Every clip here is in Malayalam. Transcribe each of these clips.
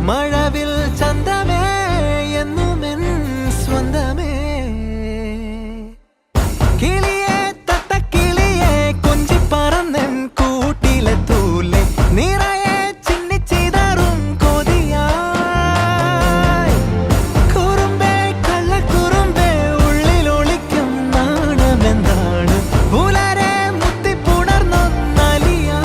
മഴവിൽ ചന്തമേ എന്നുമെൻ സ്വന്തമേ കിളിയെ തത്തക്കിളിയെ കൊഞ്ചി പറന്നൻ കൂട്ടിലെ തൂലെ നിറയെ ചിന്നിച്ചിതറും കൊതിയായി കുറുമ്പേ കള്ളക്കുറുമ്പേ ഉള്ളിലൊളിക്കും നാണമെന്താണ് പുലരെ മുത്തിപ്പുണർന്നൊന്നലിയാ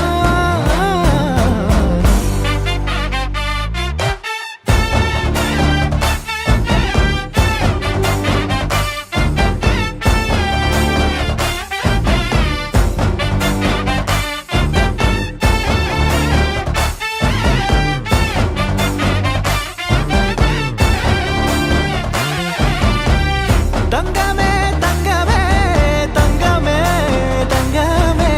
തങ്കമേ തങ്കമേ തങ്കമേ തങ്കമേ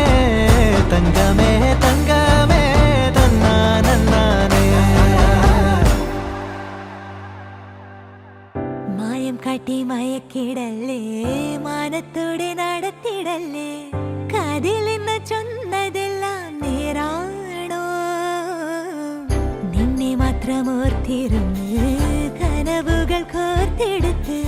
തങ്കമേ തങ്കമേ തന്നാനേ മായം കാട്ടി മയക്കിടല്ലേ മാനത്തോടെ നടത്തിടല്ലേ കാതിലെന്ന് ചൊന്നതെല്ലാം നേരാണോ നിന്നെ മാത്രം ഓർത്തിരുന്ന് കനവുകൾ കോർത്തെടുത്ത്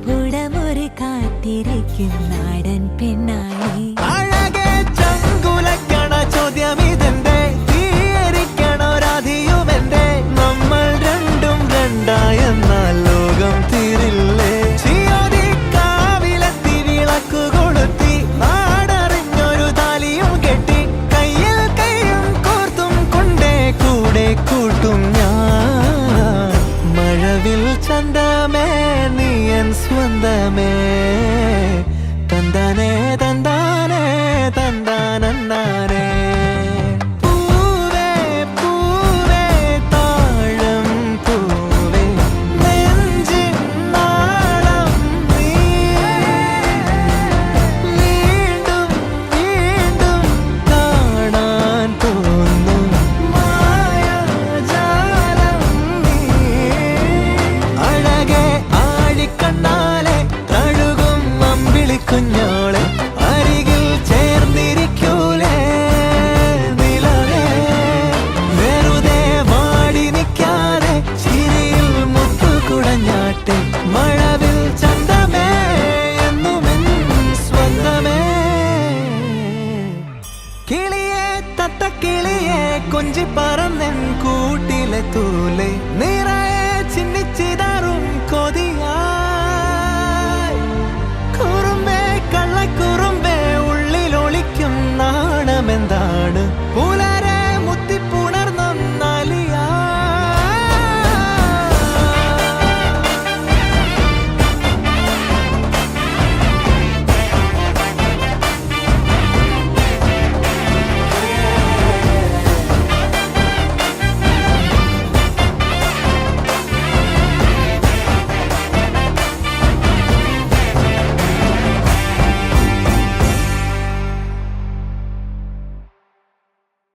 പുടമുറി കാത്തിരിക്കും നാടൻ പെണ്ണായി അഴകെ ചങ്കുലക്കണ ചോദ്യമിതെന്റെ തീയരിക്കണോ രാധിയുമെന്റെ നമ്മൾ രണ്ടും രണ്ടായെന്നാൽ ലോകം തീരില്ലേ ചിയോതി കാവിലെത്തി വിളക്കു കൊളുത്തി നാടറിഞ്ഞൊരു താലിയും കെട്ടി കയ്യിൽ കൈയും കോർത്തും കൊണ്ടേ കൂടെ കൂട്ടും ഞാൻ മഴവിൽ ചന്തമേ നീ എൻ സ്വന്തമേ തന്താനേ തന്താനേ തന്താനേ പൂവേ പൂവേ താഴം പൂവേ നെഞ്ചിൻ നാളം നീ വീണ്ടും വീണ്ടും കാണാൻ തോന്നും മായാജാലം നീ അഴകെ ആഴിക്കണ്ണാലെ തഴുകും അമ്പിളിക്കുഞ്ഞോളെ അരികിൽ ചേർന്നിരിക്കൂലേ നിലവേ വെറുതെ വാടി നിൽക്കാതെ ചിരിയിൽ മുത്തുകുടഞ്ഞാട്ടെ മഴവിൽ ചന്തമേ എന്നുമെൻ സ്വന്തമേ കിളിയെ തത്തക്കിളിയെ കൊഞ്ചി പറന്നൻ കൂട്ടിലെ തൂലെ